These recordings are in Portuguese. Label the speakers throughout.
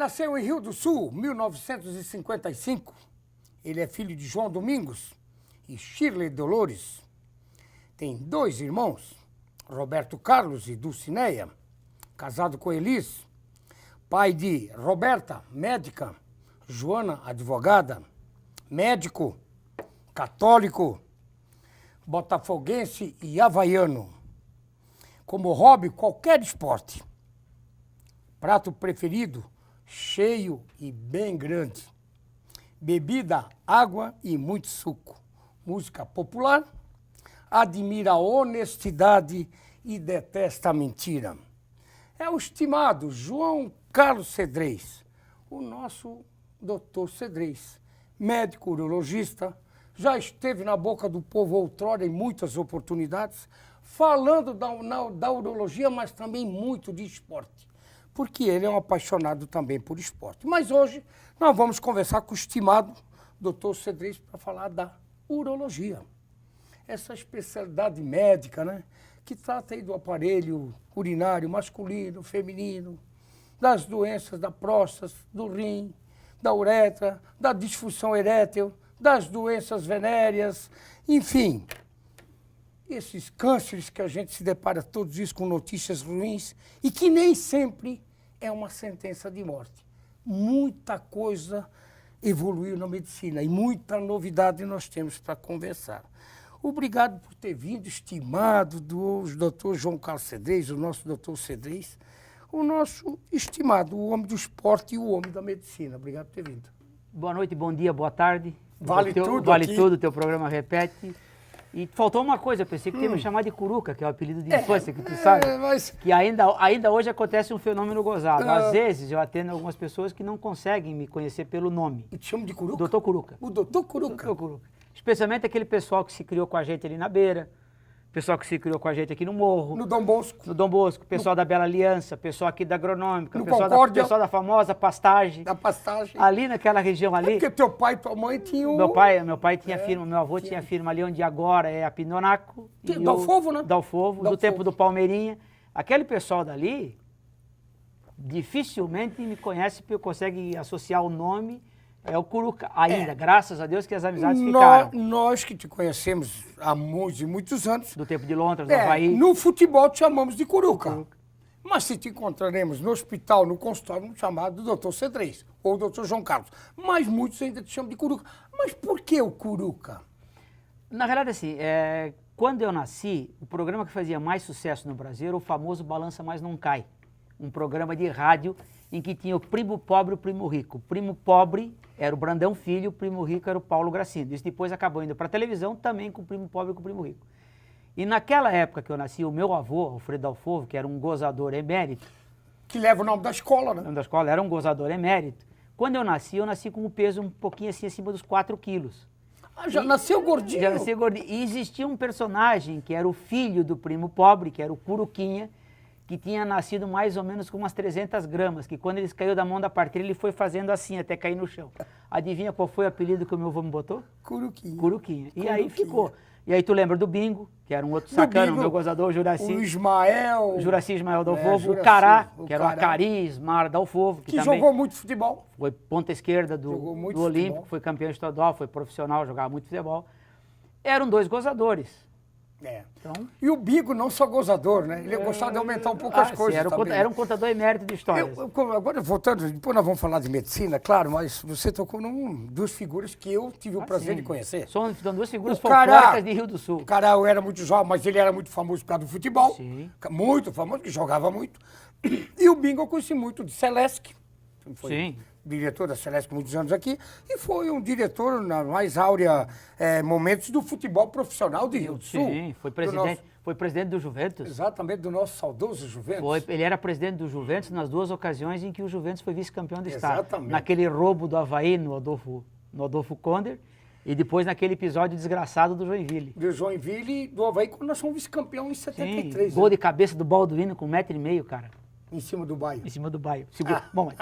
Speaker 1: Nasceu em Rio do Sul, 1955. Ele é filho de João Domingos e Shirley Dolores. Tem 2 irmãos, Roberto Carlos e Dulcineia, casado com Elis. Pai de Roberta, médica, Joana, advogada, médico, católico, botafoguense e havaiano. Como hobby, qualquer esporte. Prato preferido, cheio e bem grande. Bebida, água e muito suco. Música popular. Admira a honestidade e detesta a mentira. É o estimado João Carlos Cedrez, o nosso doutor Cedrez, médico urologista, já esteve na boca do povo outrora em muitas oportunidades, falando da urologia, mas também muito de esporte, porque ele é um apaixonado também por esporte. Mas hoje nós vamos conversar com o estimado doutor Cedrez para falar da urologia. Essa especialidade médica, né, que trata aí do aparelho urinário masculino, feminino, das doenças da próstata, do rim, da uretra, da disfunção erétil, das doenças venéreas, enfim, esses cânceres que a gente se depara todos isso com notícias ruins e que nem sempre é uma sentença de morte. Muita coisa evoluiu na medicina e muita novidade nós temos para conversar. Obrigado por ter vindo, estimado do doutor João Carlos Cedrez, o nosso doutor Cedrez, o nosso estimado, o homem do esporte e o homem da medicina. Obrigado por ter vindo.
Speaker 2: Boa noite, bom dia, boa tarde.
Speaker 1: Vale tudo
Speaker 2: Vale
Speaker 1: aqui.
Speaker 2: tudo, teu programa repete. E faltou uma coisa, eu pensei que ia me chamar de Curuca, que é o apelido de infância, que tu sabe.
Speaker 1: Mas...
Speaker 2: Que ainda hoje acontece um fenômeno gozado. Às vezes eu atendo algumas pessoas que não conseguem me conhecer pelo nome.
Speaker 1: E te chamo de Curuca?
Speaker 2: Doutor Curuca.
Speaker 1: O doutor Curuca.
Speaker 2: Doutor Curuca. Especialmente aquele pessoal que se criou com a gente ali na beira, pessoal que se criou com a gente aqui no Morro.
Speaker 1: No Dom Bosco.
Speaker 2: No Dom Bosco, pessoal da Bela Aliança, pessoal aqui da Agronômica,
Speaker 1: No
Speaker 2: pessoal da famosa Pastagem.
Speaker 1: Da pastagem.
Speaker 2: Ali naquela região ali.
Speaker 1: Porque teu pai e tua mãe tinham...
Speaker 2: Meu pai tinha firma, meu avô tinha firma ali onde agora é a Pinonaco.
Speaker 1: Dalfovo, né?
Speaker 2: Dalfovo, do tempo do Palmeirinha. Aquele pessoal dali dificilmente me conhece porque consegue associar o nome. É o Curuca ainda, graças a Deus que as amizades ficaram.
Speaker 1: Nós que te conhecemos há muitos e muitos anos.
Speaker 2: Do tempo de Londres, do Havaí.
Speaker 1: No futebol te chamamos de Curuca. Mas se te encontraremos no hospital, no consultório, vamos chamar do doutor Cedrez ou doutor João Carlos. Mas muitos ainda te chamam de Curuca. Mas por que o Curuca?
Speaker 2: Na verdade, assim, quando eu nasci, o programa que fazia mais sucesso no Brasil era o famoso Balança Mas Não Cai. Um programa de rádio em que tinha o primo pobre e o primo rico. O primo pobre era o Brandão Filho, o primo rico era o Paulo Gracindo. Isso depois acabou indo para a televisão também com o primo pobre e com o primo rico. E naquela época que eu nasci, o meu avô, Alfredo Dalfovo, que era um gozador emérito.
Speaker 1: Que leva o nome da escola, né?
Speaker 2: O nome da escola era um gozador emérito. Quando eu nasci com um peso um pouquinho assim acima dos 4 quilos.
Speaker 1: Ah, já nasceu gordinho?
Speaker 2: Já nasceu gordinho. E existia um personagem que era o filho do primo pobre, que era o Curuquinha, que tinha nascido mais ou menos com umas 300 gramas, que quando ele caiu da mão da parteira, ele foi fazendo assim, até cair no chão. Adivinha qual foi o apelido que o meu avô me botou?
Speaker 1: Curuquinha.
Speaker 2: Curuquinha. E aí ficou. E aí tu lembra do Bingo, que era um outro sacano, meu gozador, Juraci.
Speaker 1: O Ismael.
Speaker 2: O Juraci Ismael Dalfovo. O Cará, que era o Acari Ismar Dalfovo.
Speaker 1: Que também jogou muito futebol.
Speaker 2: Foi ponta esquerda do Olímpico, foi campeão estadual, foi profissional, jogava muito futebol. Eram 2 gozadores.
Speaker 1: Então, e o Bingo não só gozador, né? Ele gostava de aumentar um pouco as coisas
Speaker 2: sim, era um contador emérito de histórias.
Speaker 1: Agora, voltando, depois nós vamos falar de medicina, claro, mas você tocou em 2 figuras que eu tive o prazer de conhecer.
Speaker 2: São 2 figuras folclóricas de Rio do Sul.
Speaker 1: O cara era muito jovem, mas ele era muito famoso por causa do futebol.
Speaker 2: Sim.
Speaker 1: Muito famoso, que jogava muito. E o Bingo eu conheci muito de Celeste. Foi diretor da Celeste por muitos anos aqui, e foi um diretor na mais áurea momentos do futebol profissional de Rio do Sul.
Speaker 2: Sim, foi presidente do Juventus.
Speaker 1: Exatamente, do nosso saudoso Juventus.
Speaker 2: Ele era presidente do Juventus nas 2 ocasiões em que o Juventus foi vice-campeão do estado.
Speaker 1: Exatamente.
Speaker 2: Naquele roubo do Havaí no Adolfo Konder, e depois naquele episódio desgraçado do Joinville.
Speaker 1: Do Joinville e do Havaí, quando nós fomos vice-campeão em 73.
Speaker 2: Gol de cabeça do Balduino com 1,5 m, cara.
Speaker 1: Em cima do bairro.
Speaker 2: Em cima do bairro. Bom,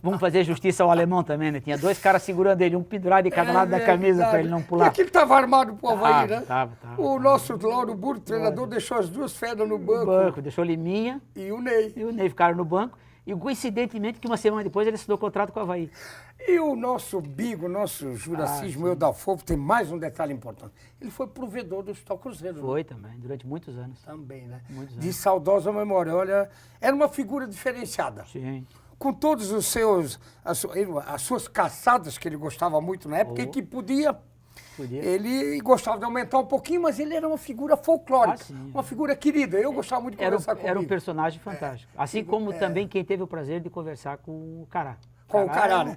Speaker 2: vamos fazer justiça ao alemão também, né? Tinha 2 caras segurando ele, um pendurado de cada lado da camisa para ele não pular.
Speaker 1: E aquele estava armado pro Havaí, né?
Speaker 2: Tava.
Speaker 1: O nosso Lauro Burro, treinador, deixou as 2 feras no banco.
Speaker 2: Deixou Liminha
Speaker 1: e o Ney.
Speaker 2: E o Ney ficaram no banco. E coincidentemente que uma semana depois ele assinou contrato com o Avaí.
Speaker 1: E o nosso Bingo, nosso Juracismo Eudalfo, tem mais um detalhe importante. Ele foi provedor do Hospital Cruzeiro.
Speaker 2: Foi também, durante muitos anos.
Speaker 1: Também, né?
Speaker 2: Muitos
Speaker 1: De
Speaker 2: anos.
Speaker 1: saudosa memória. Olha, era uma figura diferenciada.
Speaker 2: Sim.
Speaker 1: Com todos os seus, as suas caçadas, que ele gostava muito na época, e que podia. Ele gostava de aumentar um pouquinho, mas ele era uma figura folclórica, uma figura querida. Eu gostava muito de conversar com ele.
Speaker 2: Era um personagem fantástico. Assim como também quem teve o prazer de conversar com o Cará.
Speaker 1: Com o Cará, né?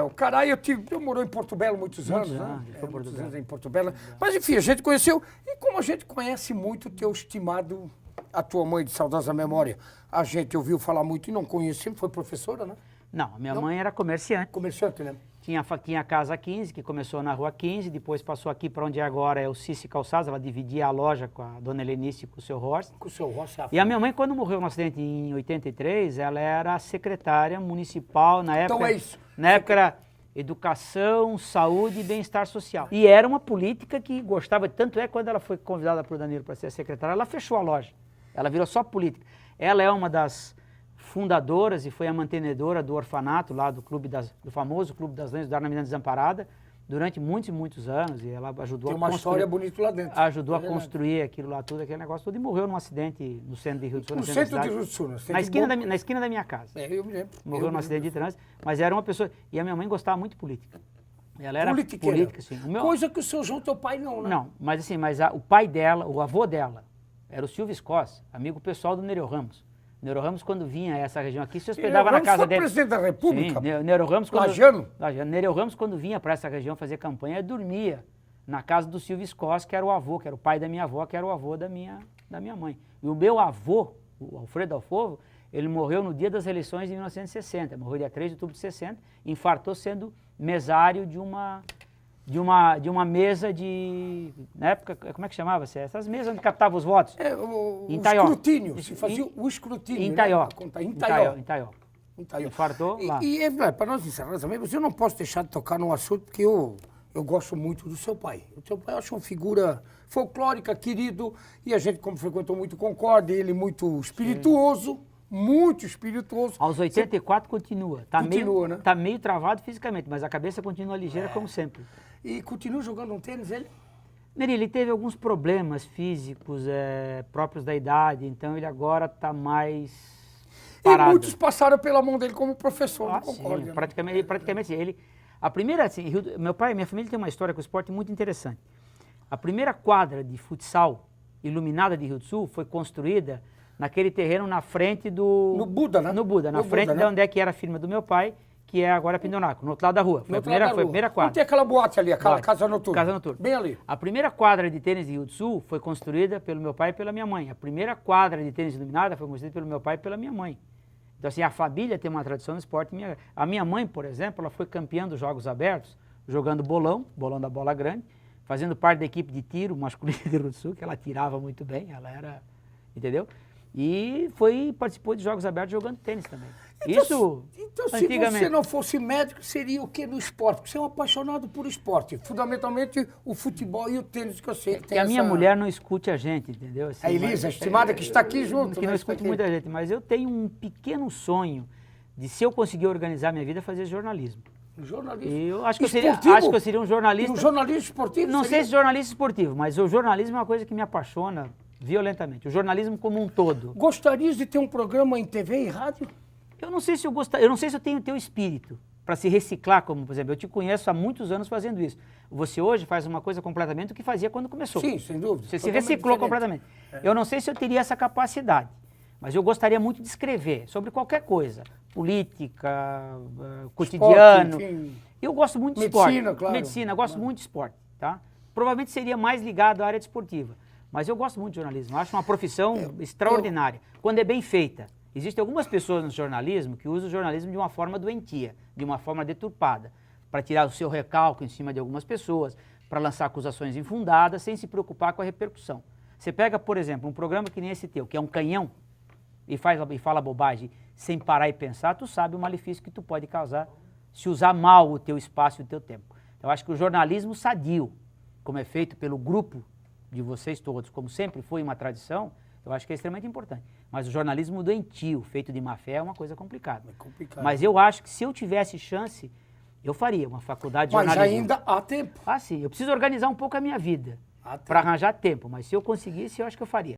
Speaker 2: O
Speaker 1: Cará, eu morou em Porto Belo muitos anos, né?
Speaker 2: Ele foi
Speaker 1: muitos anos em Porto Belo. Mas enfim, a gente conheceu, e como a gente conhece muito o teu estimado, a tua mãe de saudosa memória, a gente ouviu falar muito e não conhecia, foi professora, né?
Speaker 2: Não, minha mãe era comerciante.
Speaker 1: Comerciante, né?
Speaker 2: Tinha a Casa 15, que começou na Rua 15, depois passou aqui para onde agora é o Cici Calçados, ela dividia a loja com a dona Helenice e com o seu Horst.
Speaker 1: Com o seu Horst.
Speaker 2: E a minha mãe, quando morreu no acidente em 83, ela era secretária municipal, na época...
Speaker 1: Então é isso.
Speaker 2: Na época era Educação, Saúde e Bem-Estar Social. E era uma política que gostava, tanto é quando ela foi convidada por Danilo para ser secretária, ela fechou a loja. Ela virou só política. Ela é uma das fundadoras e foi a mantenedora do orfanato lá do famoso Clube das Lãs do Ar na Menina Desamparada durante muitos e muitos anos, e ela ajudou
Speaker 1: Tem uma história bonita lá dentro.
Speaker 2: Ajudou a construir aquilo lá tudo, aquele negócio todo, e morreu num acidente no centro de Rio do Sul.
Speaker 1: No centro de Rio do Sul.
Speaker 2: Na esquina da minha casa.
Speaker 1: Eu me lembro.
Speaker 2: Morreu num acidente de trânsito, mas era uma pessoa, e a minha mãe gostava muito de política. Ela era política, sim.
Speaker 1: Coisa que o seu João, teu pai, não, né?
Speaker 2: Não, mas assim, o pai dela, o avô dela, era o Silvio Scos, amigo pessoal do Nereu Ramos. Nereu Ramos, quando vinha a essa região aqui, se hospedava na casa dele.
Speaker 1: Presidente da República?
Speaker 2: Sim, Nereu Ramos,
Speaker 1: Lagiano?
Speaker 2: Nereu Ramos, quando vinha para essa região fazer campanha, dormia na casa do Silvio Scos, que era o avô, que era o pai da minha avó, que era o avô da minha mãe. E o meu avô, o Alfredo Alfovo, ele morreu no dia das eleições de 1960, morreu dia 3 de outubro de 60, infartou sendo mesário de uma mesa de... Na época, como é que chamava-se? Essas mesas onde captava os votos.
Speaker 1: O escrutínio. Se fazia o escrutínio.
Speaker 2: Em Taió.
Speaker 1: Em
Speaker 2: Taió.
Speaker 1: Infartou lá. E para nós encerrar também, eu não posso deixar de tocar num assunto, porque eu gosto muito do seu pai. O seu pai eu acho uma figura folclórica, querido, e a gente, como frequentou muito Concórdia, ele muito espirituoso. Sim. Muito espirituoso.
Speaker 2: Aos 84 continua.
Speaker 1: Continua, né?
Speaker 2: Tá meio travado fisicamente, mas a cabeça continua ligeira como sempre.
Speaker 1: E continua jogando um tênis, ele?
Speaker 2: Neri, ele teve alguns problemas físicos próprios da idade, então ele agora está mais parado.
Speaker 1: E muitos passaram pela mão dele como professor do Concórdia.
Speaker 2: Sim, praticamente ele. A primeira, assim, meu pai e minha família tem uma história com o esporte muito interessante. A primeira quadra de futsal iluminada de Rio do Sul foi construída naquele terreno na frente do...
Speaker 1: No Buda, né?
Speaker 2: No Buda, na frente de onde é que era a firma do meu pai, que é agora Pindonaco, no outro lado da rua. Foi a primeira quadra.
Speaker 1: Não tem aquela boate ali, aquela casa noturna.
Speaker 2: Casa noturna.
Speaker 1: Bem ali.
Speaker 2: A primeira quadra de tênis de Rio do Sul foi construída pelo meu pai e pela minha mãe. A primeira quadra de tênis iluminada foi construída pelo meu pai e pela minha mãe. Então, assim, a família tem uma tradição no esporte. A minha mãe, por exemplo, ela foi campeã dos Jogos Abertos, jogando bolão da bola grande, fazendo parte da equipe de tiro masculina de Rio do Sul, que ela tirava muito bem, ela era... Entendeu? E participou de Jogos Abertos jogando tênis também.
Speaker 1: Então, se você não fosse médico, seria o que no esporte? Porque você é um apaixonado por esporte. Fundamentalmente, o futebol e o tênis, que eu sei que tem
Speaker 2: a minha mulher não escute a gente, entendeu? Assim,
Speaker 1: a Elisa, a estimada, que está aqui junto.
Speaker 2: Que não escute muita gente, mas eu tenho um pequeno sonho de, se eu conseguir organizar minha vida, fazer jornalismo.
Speaker 1: Jornalismo?
Speaker 2: Eu acho que eu seria um jornalista...
Speaker 1: Um jornalismo esportivo?
Speaker 2: Não sei se jornalista esportivo, mas o jornalismo é uma coisa que me apaixona violentamente. O jornalismo como um todo.
Speaker 1: Gostarias de ter um programa em TV e rádio?
Speaker 2: Eu não sei se eu tenho o teu espírito para se reciclar, como, por exemplo, eu te conheço há muitos anos fazendo isso. Você hoje faz uma coisa completamente do que fazia quando começou.
Speaker 1: Sim, sem dúvida.
Speaker 2: Você se reciclou completamente. Eu não sei se eu teria essa capacidade, mas eu gostaria muito de escrever sobre qualquer coisa. Política, cotidiano. Esporte, eu gosto muito de esporte.
Speaker 1: Medicina, claro.
Speaker 2: Medicina, gosto muito de esporte, tá? Provavelmente seria mais ligado à área desportiva. Mas eu gosto muito de jornalismo, eu acho uma profissão extraordinária, quando é bem feita. Existem algumas pessoas no jornalismo que usam o jornalismo de uma forma doentia, de uma forma deturpada, para tirar o seu recalque em cima de algumas pessoas, para lançar acusações infundadas, sem se preocupar com a repercussão. Você pega, por exemplo, um programa que nem esse teu, que é um canhão, e fala bobagem sem parar e pensar, tu sabe o malefício que tu pode causar se usar mal o teu espaço e o teu tempo. Então, eu acho que o jornalismo sadio, como é feito pelo grupo de vocês todos, como sempre foi uma tradição, eu acho que é extremamente importante. Mas o jornalismo doentio, feito de má fé, é uma coisa complicada.
Speaker 1: É complicado.
Speaker 2: Mas eu acho que se eu tivesse chance, eu faria uma faculdade de
Speaker 1: Mas
Speaker 2: jornalismo.
Speaker 1: ainda há tempo.
Speaker 2: Ah, sim. Eu preciso organizar um pouco a minha vida
Speaker 1: Há tempo.
Speaker 2: para arranjar tempo. Mas se eu conseguisse, eu acho que eu faria.